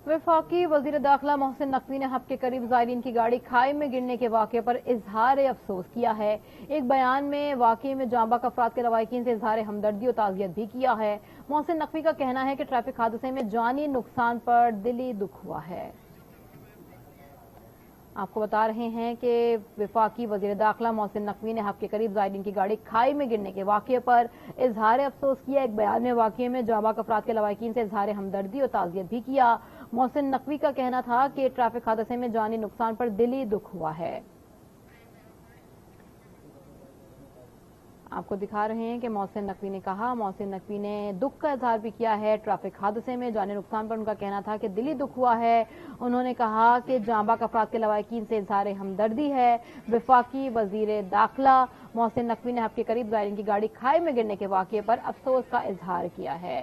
वफाकी वजीर दाखिला मोहसिन नकवी ने हब के करीब ज़ायरीन की गाड़ी खाई में गिरने के वाक़े पर इजहार अफसोस किया है। एक बयान में वाक़े में जांबा अफराद के लवाहिकीन से इजहार हमदर्दी और ताज़ियत भी किया है। मोहसिन नकवी का कहना है कि ट्रैफिक हादसे में जानी नुकसान पर दिली दुख हुआ है। आपको बता रहे हैं कि वफाकी वजीर दाखिला मोहसिन नकवी ने हब के करीब ज़ायरीन की गाड़ी खाई में गिरने के वाक़े पर इजहार अफसोस किया। एक बयान में वाक़े में जांबा अफराद के लवाहिकीन से इजहार हमदर्दी और ताज़ियत भी किया। मोहसिन नकवी का कहना था कि ट्रैफिक हादसे में जानी नुकसान पर दिली दुख हुआ है। आपको दिखा रहे हैं कि मोहसिन नकवी ने कहा, मोहसिन नकवी ने दुख का इजहार भी किया है। ट्रैफिक हादसे में जाने नुकसान पर उनका कहना था कि दिली दुख हुआ है। उन्होंने कहा कि जांबा अफराद के लवाहिकीन से इजहार हमदर्दी है। वफाकी वजीर दाखिला मोहसिन नकवी ने हब के करीब ज़ायरीन की गाड़ी खाई में गिरने के वाक़े पर अफसोस का इजहार किया है।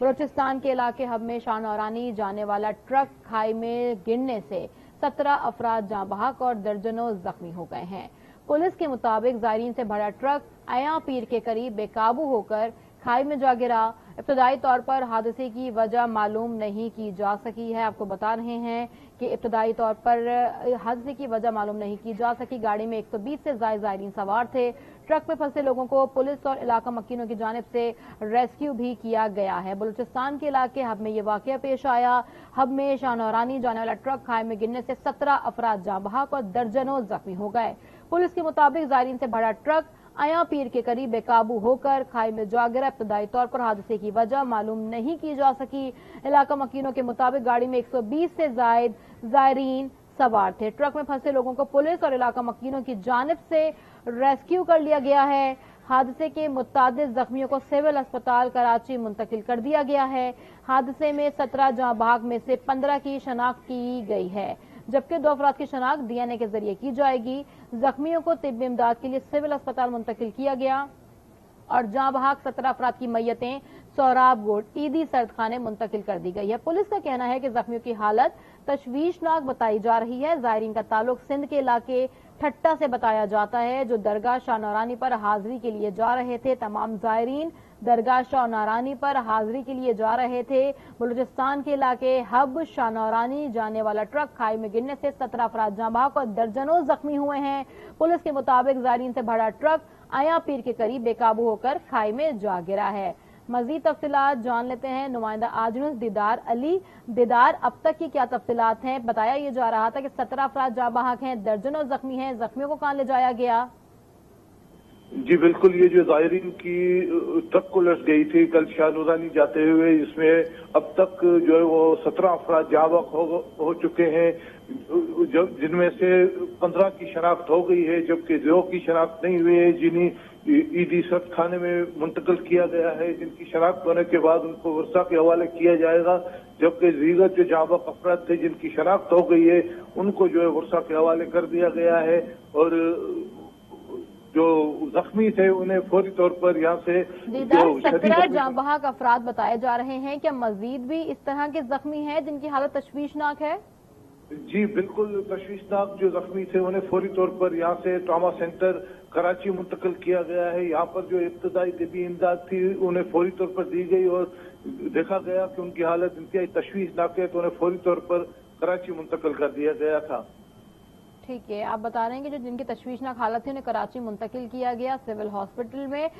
बलोचिस्तान के इलाके हब में शाहनौरानी जाने वाला ट्रक खाई में गिरने से 17 अफराद जाँ बहक और दर्जनों जख्मी हो गए हैं। पुलिस के मुताबिक ज़ायरीन से भरा ट्रक अया पीर के करीब बेकाबू होकर खाई में जा गिरा। इब्तदाई तौर पर हादसे की वजह मालूम नहीं की जा सकी है। आपको बता रहे हैं कि इब्तदाई तौर पर हादसे की वजह मालूम नहीं की जा सकी। गाड़ी में 120 से ज़ायद ज़ायरीन सवार थे। ट्रक में फंसे लोगों को पुलिस और इलाका मक्कीनों की जानिब से रेस्क्यू भी किया गया है। बलूचिस्तान के इलाके हब में ये वाक़या पेश आया। हब में शाहनौरानी जाने वाला ट्रक खाई में गिरने से 17 अफराद जाँ बहक और दर्जनों जख्मी हो गए। पुलिस के मुताबिक ज़ायरीन से भरा ट्रक अया पीर के करीब बेकाबू होकर खाई में जा गिरा। इब्तदाई तौर पर हादसे की वजह मालूम नहीं की जा सकी। इलाका मकीनों के मुताबिक गाड़ी में 120 से जायद ज़ायरीन सवार थे। ट्रक में फंसे लोगों को पुलिस और इलाका मकीनों की जानिब से रेस्क्यू कर लिया गया है। हादसे के मुतादिद जख्मियों को सिविल अस्पताल कराची मुंतकिल कर दिया गया है। हादसे में 17 जाँ बहक में से 15 की शनाख्त की गई है, जबकि 2 अफराद की शनाख्त डीएनए के जरिए की जाएगी। जख्मियों को तिब्बी इमदाद के लिए सिविल अस्पताल मुंतकिल किया गया और जाँ बहक 17 अफराद की मैयतें सोहराब गोड ईदी सर्दखाने मुंतकिल कर दी गई है। पुलिस का कहना है कि जख्मियों की हालत तशवीशनाक बताई जा रही है। ज़ायरीन का ताल्लुक सिंध के इलाके ठट्टा से बताया जाता है, जो दरगाह शाहनौरानी पर हाजिरी के लिए जा रहे थे। तमाम ज़ायरीन दरगाह शाहनौरानी पर हाजिरी के लिए जा रहे थे। बलूचिस्तान के इलाके हब शाहनौरानी जाने वाला ट्रक खाई में गिरने से 17 अफराद जाँ बहक और दर्जनों जख्मी हुए हैं। पुलिस के मुताबिक ज़ायरीन से भरा ट्रक अया पीर के करीब बेकाबू होकर खाई में जा गिरा है। मजीद तफसीलात जान लेते हैं नुमाइंदा आजनुस दीदार अली। दीदार, अब तक की क्या तफसीलात हैं? बताया ये जा रहा था कि 17 अफराद जाँ बहक हैं, दर्जनों जख्मी हैं। जख्मियों को कहाँ ले जाया गया? जी बिल्कुल, ये जो ज़ायरीन की ट्रक को लट गई थी कल शाहनौरानी जाते हुए, इसमें अब तक जो है वो 17 अफराद जाँ बहक हो चुके हैं, जिनमें से 15 की शनाख्त हो गई है, जबकि 2 की शनाख्त नहीं हुई है, जिन्हें ईदी सख्त खाने में मुंतकिल किया गया है। जिनकी शनाख्त होने के बाद उनको वर्षा के हवाले किया जाएगा, जबकि दीगर जो जाँ बहक अफराद थे जिनकी शनाख्त हो गई है उनको जो है वर्षा के हवाले कर दिया गया है। और जो जख्मी थे उन्हें फौरी तौर पर यहाँ से 17 जाँ बहक अफराद बताए जा रहे हैं। क्या मजीद भी इस तरह के जख्मी हैं जिनकी हालत तशवीशनाक है? जी बिल्कुल, तशवीशनाक जो जख्मी थे उन्हें फौरी तौर पर यहाँ से ट्रॉमा सेंटर कराची मुंतकिल किया गया है। यहाँ पर जो इब्तदाई तिब्बी इमदाद थी उन्हें फौरी तौर पर दी गई और देखा गया कि उनकी हालत इंतहाई तशवीशनाक है, तो उन्हें फौरी तौर पर कराची मुंतकिल कर दिया गया था। ठीक है, आप बता रहे हैं कि जो जिनकी तशवीशनाक हालत थी उन्हें कराची मुंतकिल किया गया सिविल हॉस्पिटल में।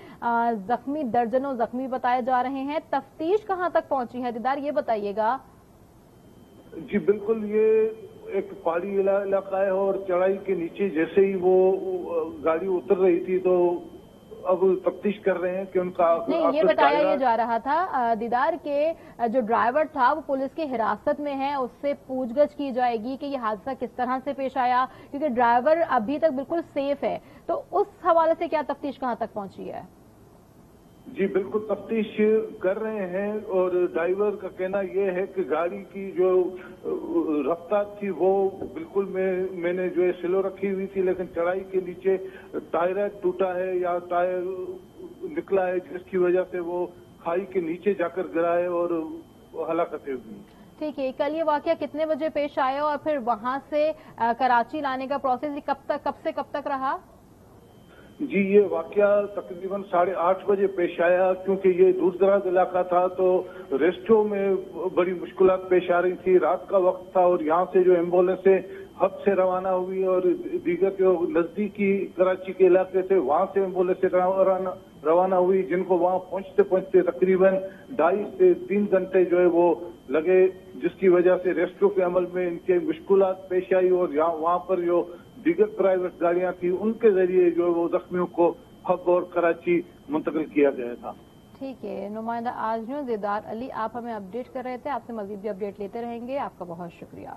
जख्मी दर्जनों जख्मी बताए जा रहे हैं। तफ्तीश कहाँ तक पहुंची है दीदार, ये बताइएगा। जी बिल्कुल, ये एक पहाड़ी इलाका है और चढ़ाई के नीचे जैसे ही वो गाड़ी उतर रही थी तो अब तफ्तीश कर रहे हैं कि उनका नहीं, ये बताया ये जा रहा था दीदार के जो ड्राइवर था वो पुलिस की हिरासत में है, उससे पूछगछ की जाएगी कि ये हादसा किस तरह से पेश आया, क्योंकि ड्राइवर अभी तक बिल्कुल सेफ है। तो उस हवाले से क्या तफ्तीश कहाँ तक पहुंची है? जी बिल्कुल, तफ्तीश कर रहे हैं और ड्राइवर का कहना यह है कि गाड़ी की जो रफ्तार थी वो बिल्कुल मैंने जो है स्लो रखी हुई थी, लेकिन चढ़ाई के नीचे टायर टूटा है या टायर निकला है, जिसकी वजह से वो खाई के नीचे जाकर गिरा है और हलाकतें हुई। ठीक है, कल ये वाकया कितने बजे पेश आया और फिर वहां से कराची लाने का प्रोसेस कब से कब तक रहा? जी, ये वाकया तकरीबन 8:30 बजे पेश आया। क्योंकि ये दूर दराज इलाका था तो रेस्टो में बड़ी मुश्किलात पेश आ रही थी। रात का वक्त था और यहाँ से जो एम्बुलेंसें हब से रवाना हुई और दीगर जो नजदीकी कराची के इलाके थे वहां से एम्बुलेंसें रवाना हुई, जिनको वहां पहुंचते पहुंचते तकरीबन 2.5 से 3 घंटे जो है वो लगे, जिसकी वजह से रेस्टो के अमल में इनके मुश्किलात पेश आई। और यहाँ वहां पर जो दीगर प्राइवेट गाड़ियां थी उनके जरिए जो वो जख्मियों को हब और कराची मुंतकिल किया गया था। ठीक है, नुमाइंदा आज न्यूज़ दीदार अली, आप हमें अपडेट कर रहे थे। आपसे मजीद भी अपडेट लेते रहेंगे। आपका बहुत शुक्रिया।